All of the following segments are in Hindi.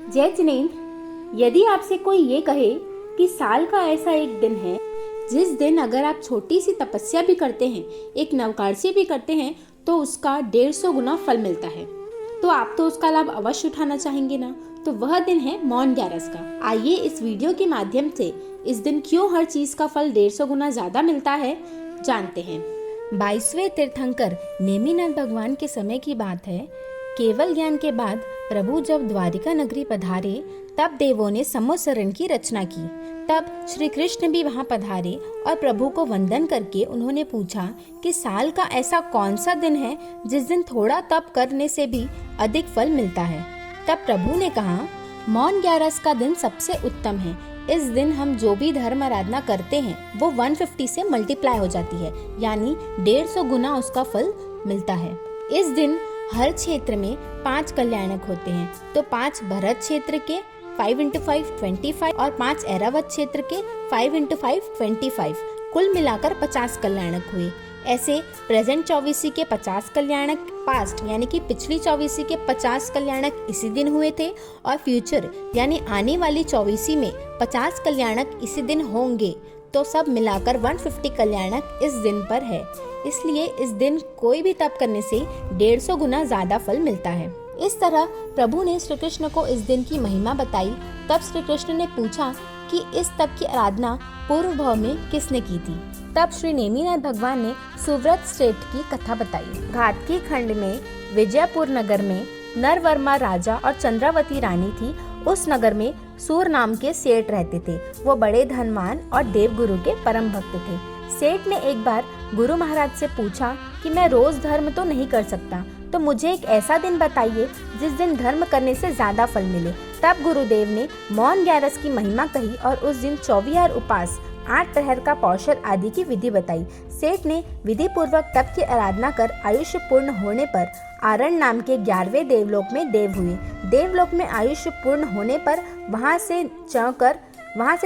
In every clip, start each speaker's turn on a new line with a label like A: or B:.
A: जय जिनेंद्र, यदि आपसे कोई ये कहे कि साल का ऐसा एक दिन है जिस दिन अगर आप छोटी सी तपस्या भी करते हैं, एक नवकार्य भी करते हैं, तो उसका 150 गुना फल मिलता है, तो आप तो उसका लाभ अवश्य उठाना चाहेंगे ना। तो वह दिन है मौन ग्यारस का। आइए इस वीडियो के माध्यम से इस दिन क्यों हर चीज का फल 150 गुना ज्यादा मिलता है जानते हैं। 22वें तीर्थंकर नेमिनाथ भगवान के समय की बात है। केवल ज्ञान के बाद प्रभु जब द्वारिका नगरी पधारे तब देवों ने सम्मोसरण की रचना की। तब श्री कृष्ण भी वहां पधारे और प्रभु को वंदन करके उन्होंने पूछा कि साल का ऐसा कौन सा दिन है जिस दिन थोड़ा तप करने से भी अधिक फल मिलता है। तब प्रभु ने कहा, मौन ग्यारस का दिन सबसे उत्तम है। इस दिन हम जो भी धर्म आराधना करते हैं वो 150 से मल्टीप्लाई हो जाती है, यानी 150 गुना उसका फल मिलता है। इस दिन हर क्षेत्र में 5 कल्याणक होते हैं, तो 5 भरत क्षेत्र के 5 × 5 25 और 5 ऐरावत क्षेत्र के 5 × 5 25, कुल मिलाकर 50 कल्याणक हुए। ऐसे प्रेजेंट चौबीसी के 50 कल्याणक पास्ट यानी कि पिछली चौबीसी के 50 कल्याणक इसी दिन हुए थे, और फ्यूचर यानी आने वाली चौबीसी में 50 कल्याणक इसी दिन होंगे, तो सब मिलाकर 150 कल्याणक इस दिन पर है। इसलिए इस दिन कोई भी तप करने से 150 गुना ज्यादा फल मिलता है। इस तरह प्रभु ने श्री कृष्ण को इस दिन की महिमा बताई। तब श्री कृष्ण ने पूछा कि इस तप की आराधना पूर्व भाव में किसने की थी। तब श्री नेमिनाथ भगवान ने सुव्रत सेठ की कथा बताई। घाटकी खंड में विजयपुर नगर में नरवर्मा राजा और चंद्रावती रानी थी। उस नगर में सूर नाम के सेठ रहते थे। वो बड़े धनवान और देवगुरु के परम भक्त थे। सेठ ने एक बार गुरु महाराज से पूछा कि मैं रोज धर्म तो नहीं कर सकता, तो मुझे एक ऐसा दिन बताइए जिस दिन धर्म करने से ज्यादा फल मिले। तब गुरुदेव ने मौन ग्यारस की महिमा कही और उस दिन 24 उपवास, 8 प्रहर का पौषध आदि की विधि बताई। सेठ ने विधि पूर्वक तप की आराधना कर आयुष्य पूर्ण होने पर आरण नाम के 11वें देवलोक में देव हुए। देवलोक में आयुष्य पूर्ण होने पर वहां से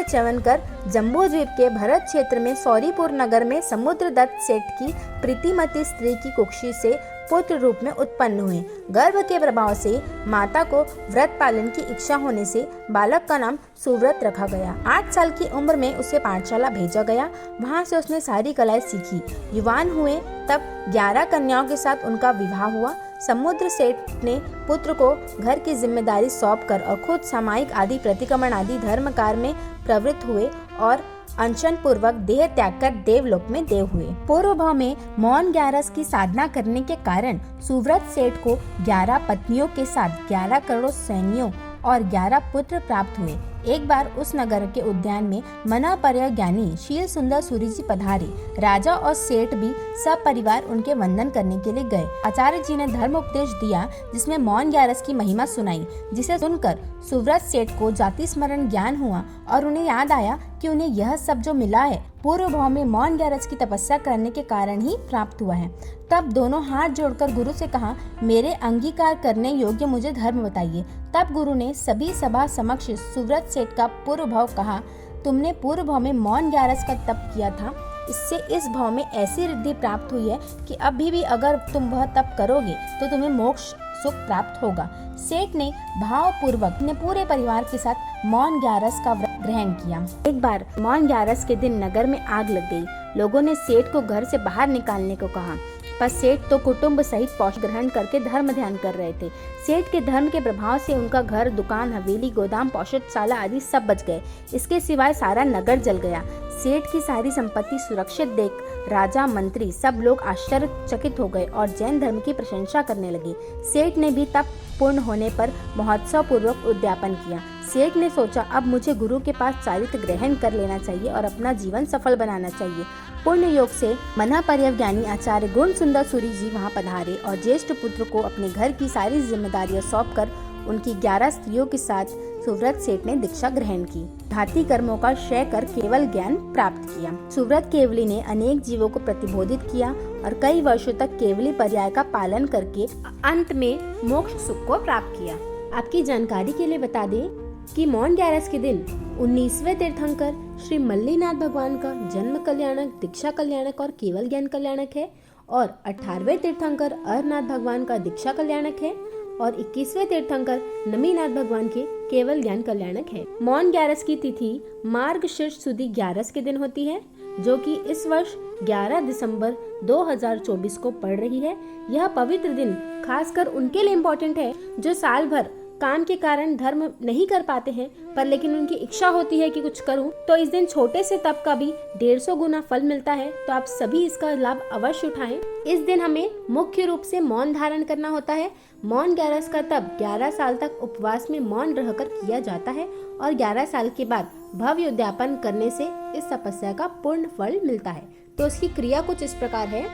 A: च्यवन कर जम्बू द्वीप के भरत क्षेत्र में सौरीपुर नगर में समुद्रदत्त सेठ की प्रीतिमती स्त्री की कुक्षी से पुत्र रूप में उत्पन्न हुए। गर्भ के प्रभाव से माता को व्रत पालन की इच्छा होने से बालक का नाम सुव्रत रखा गया। 8 साल की उम्र में उसे पाठशाला भेजा गया। वहां से उसने सारी कलाएं सीखी। युवान हुए तब 11 कन्याओं के साथ उनका विवाह हुआ। समुद्र सेठ ने पुत्र को घर की जिम्मेदारी सौंपकर और खुद सामायिक आदि प्रतिक्रमण आदि धर्म कार्य में प्रवृत्त हुए और अनशन पूर्वक देह त्याग कर देवलोक में देव हुए। पूर्व भाव में मौन ग्यारस की साधना करने के कारण सुव्रत सेठ को 11 पत्नियों के साथ 11 करोड़ सैनियों और 11 पुत्र प्राप्त हुए। एक बार उस नगर के उद्यान में मनापर्य ज्ञानी शील सुंदर सूरी जी पधारे। राजा और सेठ भी सब परिवार उनके वंदन करने के लिए गए। आचार्य जी ने धर्म उपदेश दिया जिसमें मौन ग्यारस की महिमा सुनाई, जिसे सुनकर सुव्रत सेठ को जाति स्मरण ज्ञान हुआ और उन्हें याद आया कि उन्हें यह सब जो मिला है पूर्व भाव में मौन ग्यारस की तपस्या करने के कारण ही प्राप्त हुआ है। तब दोनों हाथ जोड़कर गुरु से कहा, मेरे अंगीकार करने योग्य मुझे धर्म बताइए। तब गुरु ने सभी सभा समक्ष सुव्रत सेठ का पूर्व भाव कहा, तुमने पूर्व भाव में मौन ग्यारस का तप किया था, इससे इस भाव में ऐसी रिद्धि प्राप्त हुई है कि अभी भी अगर तुम वह तप करोगे तो तुम्हें मोक्ष सुख प्राप्त होगा। सेठ ने भाव पूर्वक अपने पूरे परिवार के साथ मौन ग्यारस का व्रत ग्रहण किया। एक बार मौन ग्यारस के दिन नगर में आग लग गई। लोगों ने सेठ को घर से बाहर निकालने को कहा, पर सेठ तो कुटुंब सहित पौष ग्रहण करके धर्म ध्यान कर रहे थे। सेठ के धर्म के प्रभाव से उनका घर, दुकान, हवेली, गोदाम, पौषधशाला आदि सब बच गए। इसके सिवाय सारा नगर जल गया। सेठ की सारी संपत्ति सुरक्षित देख राजा, मंत्री सब लोग आश्चर्यचकित हो गए और जैन धर्म की प्रशंसा करने लगे। सेठ ने भी तप पूर्ण होने पर महोत्सव पूर्वक उद्यापन किया। सेठ ने सोचा, अब मुझे गुरु के पास चारित्र ग्रहण कर लेना चाहिए और अपना जीवन सफल बनाना चाहिए। पूर्ण योग से मनापर्य ज्ञानी आचार्य गुण सुंदर सूरी जी वहां पधारे और ज्येष्ठ पुत्र को अपने घर की सारी जिम्मेदारियां सौंपकर उनकी 11 स्त्रियों के साथ सुव्रत सेठ ने दीक्षा ग्रहण की। घाती कर्मों का क्षय कर केवल ज्ञान प्राप्त किया। सुव्रत केवली ने अनेक जीवों को प्रतिबोधित किया और कई वर्षों तक केवली पर्याय का पालन करके अंत में मोक्ष सुख को प्राप्त किया। आपकी जानकारी के लिए बता दें कि मौन ग्यारस के दिन 19वें तीर्थंकर श्री मल्लीनाथ भगवान का जन्म कल्याणक, दीक्षा कल्याणक और केवल ज्ञान कल्याणक है, और 18वें तीर्थंकर अरनाथ भगवान का दीक्षा कल्याणक है, और 21वें तीर्थंकर नमीनाथ भगवान के केवल ज्ञान कल्याणक है। मौन 11 की तिथि मार्गशीर्ष सुदी 11 के दिन होती है, जो कि इस वर्ष 11 दिसंबर 2024 को पड़ रही है। यह पवित्र दिन खासकर उनके लिए इम्पोर्टेंट है जो साल भर काम के कारण धर्म नहीं कर पाते हैं, पर लेकिन उनकी इच्छा होती है कि कुछ करूं, तो इस दिन छोटे से तप का भी 150 गुना फल मिलता है। तो आप सभी इसका लाभ अवश्य उठाएं। इस दिन हमें मुख्य रूप से मौन धारण करना होता है। मौन 11 का तप 11 साल तक उपवास में मौन रहकर किया जाता है और 11 साल के बाद भव्य उद्यापन करने से इस तपस्या का पूर्ण फल मिलता है। तो इसकी क्रिया कुछ इस प्रकार है: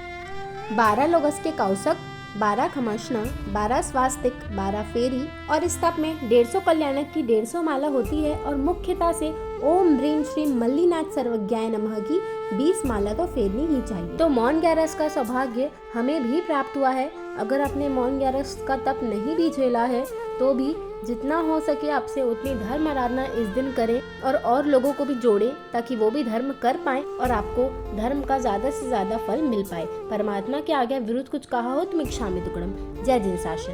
A: 12 लोगस के कौशक, 12 खमर्षणा, 12 स्वास्तिक, 12 फेरी। और इस तप में 150 कल्याणक की 150 माला होती है और मुख्यता से ओम ह्रीम श्रीम मल्लीनाथ सर्वज्ञाय नमः की 20 माला तो फेरनी ही चाहिए। तो मौन 11 का सौभाग्य हमें भी प्राप्त हुआ है। अगर आपने मौन 11 का तप नहीं भी झेला है तो भी जितना हो सके आपसे उतनी धर्म आराधना इस दिन करें और लोगों को भी जोड़ें, ताकि वो भी धर्म कर पाएं और आपको धर्म का ज्यादा से ज्यादा फल मिल पाए। परमात्मा के आगे विरुद्ध कुछ कहा हो तो मिच्छामि दुक्कडम। जय जिन शासन।